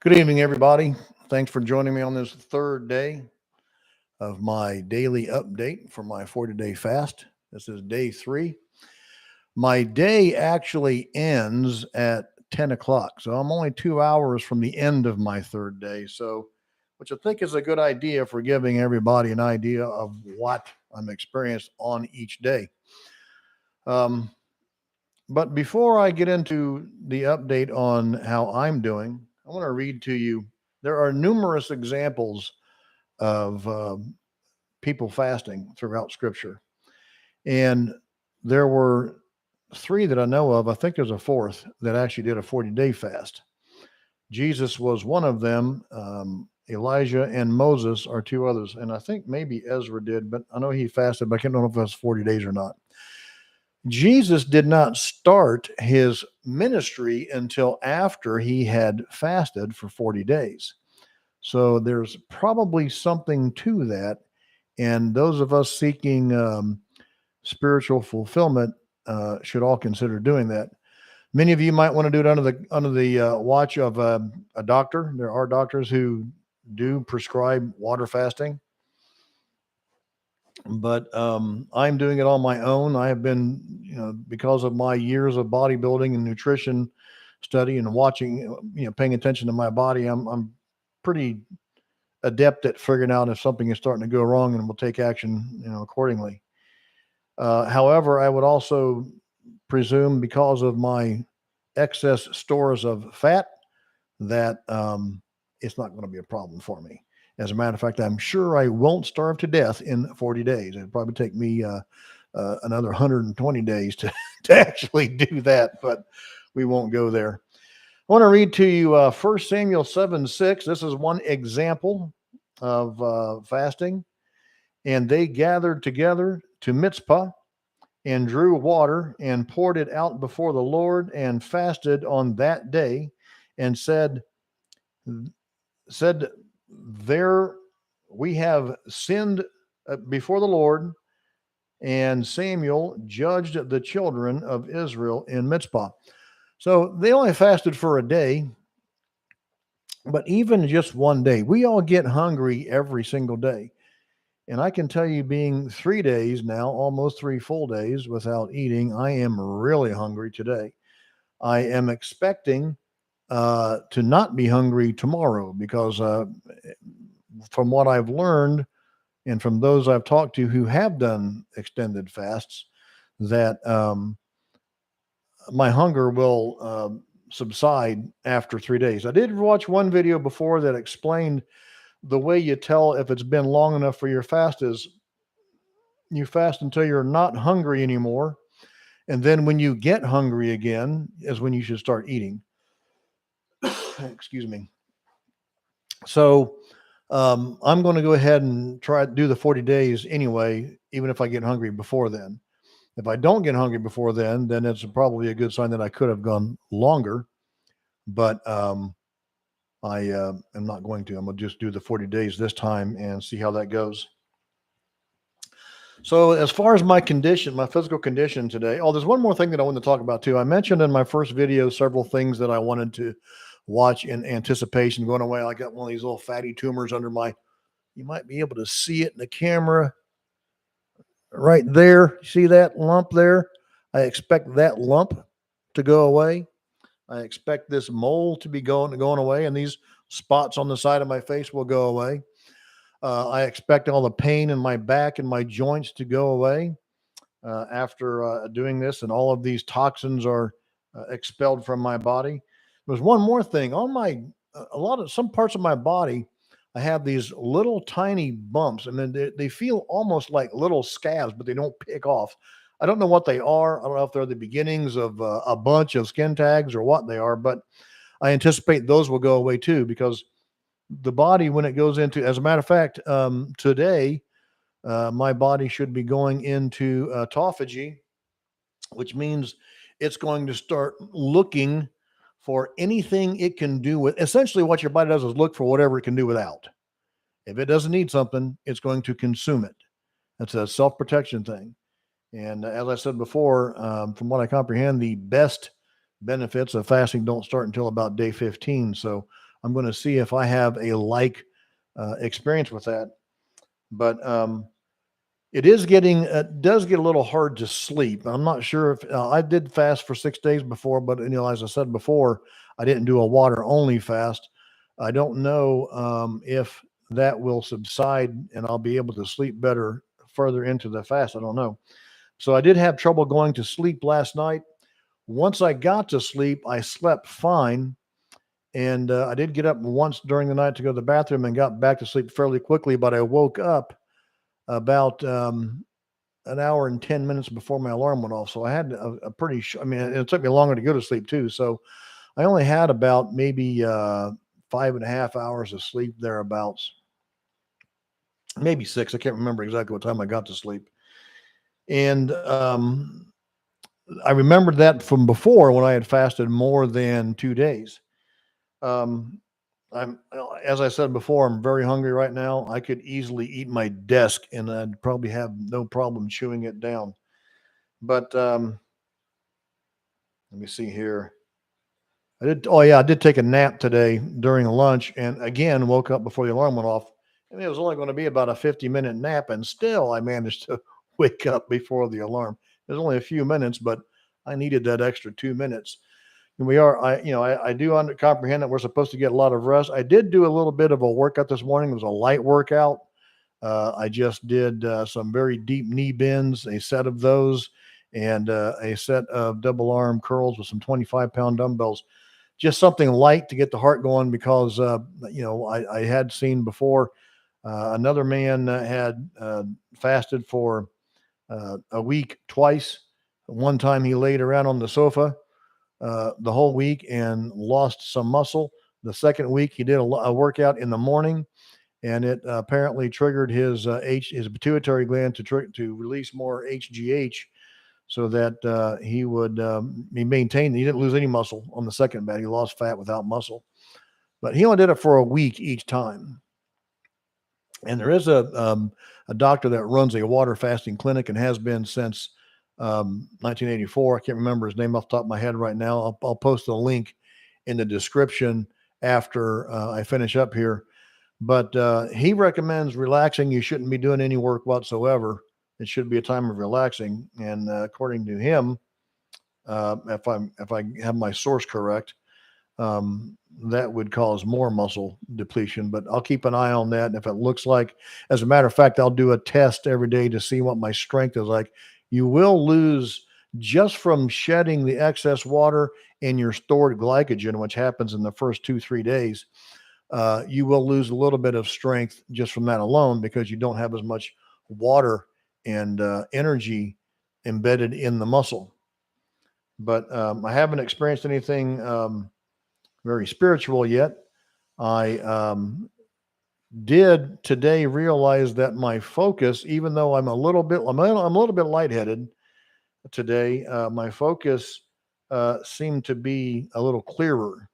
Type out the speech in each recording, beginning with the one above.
Good evening, everybody. Thanks for joining me on this third day of my daily update for my 40-day fast. This is day 3. My day actually ends at 10 o'clock, so I'm only 2 hours from the end of my third day. So, which I think is a good idea for giving everybody an idea of what I'm experienced on each day. Um, but before I get into the update on how I'm doing, I want to read to you. There are numerous examples of people fasting throughout Scripture, and there were 3 that I know of. I think there's a 4th that actually did a 40-day fast. Jesus was one of them. Elijah and Moses are 2 others, and I think maybe Ezra did, but I know he fasted, but I can't know if it was 40 days or not. Jesus did not start his ministry until after he had fasted for 40 days. So there's probably something to that. And those of us seeking spiritual fulfillment should all consider doing that. Many of you might want to do it under the watch of a doctor. There are doctors who do prescribe water fasting, but I'm doing it on my own. I have been, because of my years of bodybuilding and nutrition study and watching, paying attention to my body. I'm pretty adept at figuring out if something is starting to go wrong, and will take action, accordingly. However, I would also presume, because of my excess stores of fat, that it's not going to be a problem for me. As a matter of fact, I'm sure I won't starve to death in 40 days. It'd probably take me another 120 days to, to actually do that, but we won't go there. I want to read to you 1 Samuel 7:6. This is one example of fasting. And they gathered together to Mizpah and drew water and poured it out before the Lord and fasted on that day and said, there we have sinned before the Lord. And Samuel judged the children of Israel in Mizpah. So they only fasted for a day, but even just one day, we all get hungry every single day. And I can tell you, being 3 days now, almost 3 full days without eating, I am really hungry today. I am expecting to not be hungry tomorrow because from what I've learned and from those I've talked to who have done extended fasts, that my hunger will subside after 3 days. I did watch one video before that explained the way you tell if it's been long enough for your fast is you fast until you're not hungry anymore. And then when you get hungry again is when you should start eating. Excuse me. So I'm going to go ahead and try to do the 40 days anyway, even if I get hungry before then. If I don't get hungry before then it's probably a good sign that I could have gone longer. But I am not going to. I'm going to just do the 40 days this time and see how that goes. So as far as my condition, my physical condition today, there's one more thing that I want to talk about too. I mentioned in my first video several things that I wanted to watch in anticipation going away. I got one of these little fatty tumors under you might be able to see it in the camera right there. See that lump there? I expect that lump to go away. I expect this mole to be going away, and these spots on the side of my face will go away. I expect all the pain in my back and my joints to go away after doing this, and all of these toxins are expelled from my body. There's one more thing on some parts of my body. I have these little tiny bumps, and then they feel almost like little scabs, but they don't pick off. I don't know what they are. I don't know if they're the beginnings of a bunch of skin tags or what they are, but I anticipate those will go away too, because the body, when it goes into, as a matter of fact, today, my body should be going into autophagy, which means it's going to start looking for anything it can do with. Essentially, what your body does is look for whatever it can do without. If it doesn't need something, it's going to consume it. That's a self-protection thing. And as I said before, from what I comprehend, the best benefits of fasting don't start until about day 15. So I'm going to see if I have a experience with that. But it does get a little hard to sleep. I'm not sure if I did fast for 6 days before, but as I said before, I didn't do a water only fast. I don't know if that will subside and I'll be able to sleep better further into the fast. I don't know. So I did have trouble going to sleep last night. Once I got to sleep, I slept fine. And I did get up once during the night to go to the bathroom and got back to sleep fairly quickly, but I woke up about an hour and 10 minutes before my alarm went off. So I had I mean, it took me longer to go to sleep too. So I only had about maybe 5.5 hours of sleep thereabouts, maybe 6. I can't remember exactly what time I got to sleep. And I remembered that from before when I had fasted more than 2 days. Um, as I said before, I'm very hungry right now. I could easily eat my desk and I'd probably have no problem chewing it down. But let me see here. I did take a nap today during lunch and again woke up before the alarm went off. And it was only going to be about a 50-minute nap. And still I managed to wake up before the alarm. It was only a few minutes, but I needed that extra 2 minutes. And I do comprehend that we're supposed to get a lot of rest. I did do a little bit of a workout this morning. It was a light workout. I just did some very deep knee bends, a set of those, and a set of double arm curls with some 25-pound dumbbells. Just something light to get the heart going because, I had seen before another man had fasted for a week twice. One time he laid around on the sofa the whole week and lost some muscle. The second week he did a workout in the morning, and it apparently triggered his pituitary gland to release more HGH, so that he maintained. He didn't lose any muscle on the second bat. He lost fat without muscle, but he only did it for a week each time. And there is a doctor that runs a water fasting clinic and has been since 1984. I can't remember his name off the top of my head right now. I'll post a link in the description after I finish up here. But he recommends relaxing. You shouldn't be doing any work whatsoever. It should be a time of relaxing. And according to him, if I have my source correct, that would cause more muscle depletion. But I'll keep an eye on that. And if it looks like, as a matter of fact, I'll do a test every day to see what my strength is like. You will lose just from shedding the excess water in your stored glycogen, which happens in the first 2-3 days. You will lose a little bit of strength just from that alone because you don't have as much water and energy embedded in the muscle. But I haven't experienced anything very spiritual yet. I did today realize that my focus, even though I'm a little bit lightheaded today, my focus seemed to be a little clearer.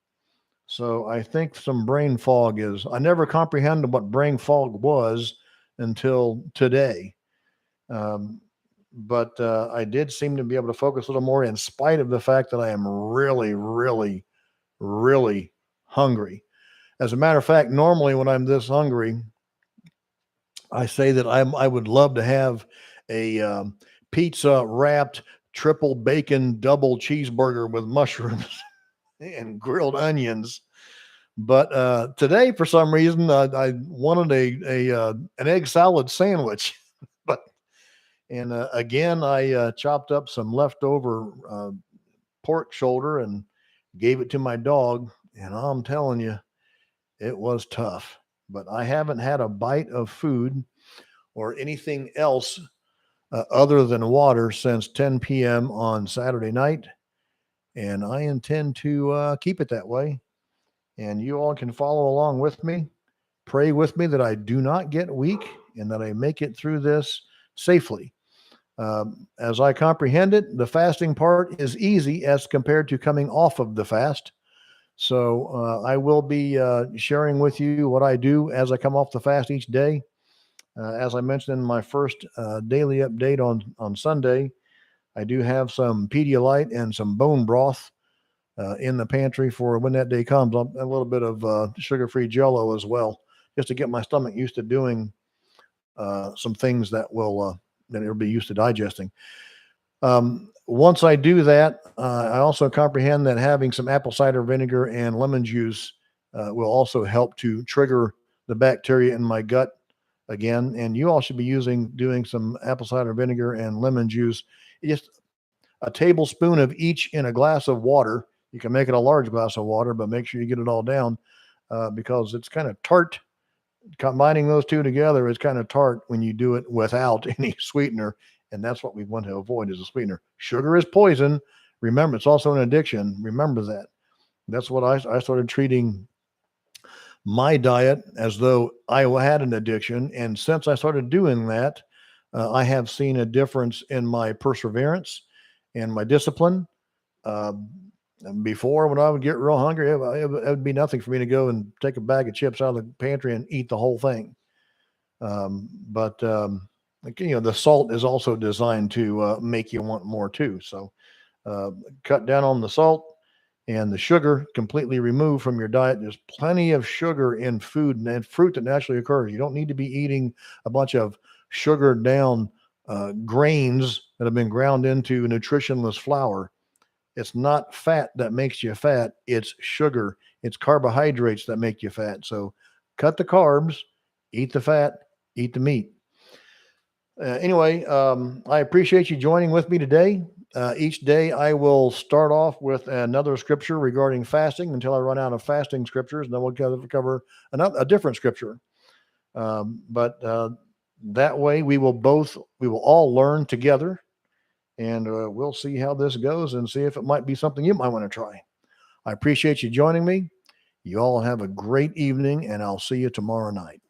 So I think some brain fog is. I never comprehended what brain fog was until today. But I did seem to be able to focus a little more in spite of the fact that I am really, really, really hungry. As a matter of fact, normally when I'm this hungry, I say that I would love to have a pizza wrapped triple bacon double cheeseburger with mushrooms and grilled onions. But today, for some reason, I wanted an egg salad sandwich. But again, I chopped up some leftover pork shoulder and gave it to my dog. And I'm telling you, it was tough. But I haven't had a bite of food or anything else other than water since 10 p.m. on Saturday night. And I intend to keep it that way. And you all can follow along with me. Pray with me that I do not get weak and that I make it through this safely. As I comprehend it, the fasting part is easy as compared to coming off of the fast. So I will be sharing with you what I do as I come off the fast each day. As I mentioned in my first daily update on Sunday, I do have some Pedialyte and some bone broth in the pantry for when that day comes. A little bit of sugar-free Jello as well, just to get my stomach used to doing some things that it'll be used to digesting. Once I do that, I also comprehend that having some apple cider vinegar and lemon juice will also help to trigger the bacteria in my gut again. And you all should be doing some apple cider vinegar and lemon juice. Just a tablespoon of each in a glass of water. You can make it a large glass of water, but make sure you get it all down because it's kind of tart. Combining those two together is kind of tart when you do it without any sweetener. And that's what we want to avoid is a sweetener. Sugar is poison. Remember, it's also an addiction. Remember that. That's what I started treating my diet as though I had an addiction. And since I started doing that, I have seen a difference in my perseverance and my discipline. Uh, Before, when I would get real hungry, it would be nothing for me to go and take a bag of chips out of the pantry and eat the whole thing. But the salt is also designed to make you want more too. So cut down on the salt and the sugar completely removed from your diet. There's plenty of sugar in food and fruit that naturally occurs. You don't need to be eating a bunch of sugared down grains that have been ground into nutritionless flour. It's not fat that makes you fat. It's sugar. It's carbohydrates that make you fat. So cut the carbs, eat the fat, eat the meat. Anyway, I appreciate you joining with me today. Each day I will start off with another scripture regarding fasting until I run out of fasting scriptures, and then we'll cover a different scripture. But that way we will all learn together, and we'll see how this goes and see if it might be something you might want to try. I appreciate you joining me. You all have a great evening, and I'll see you tomorrow night.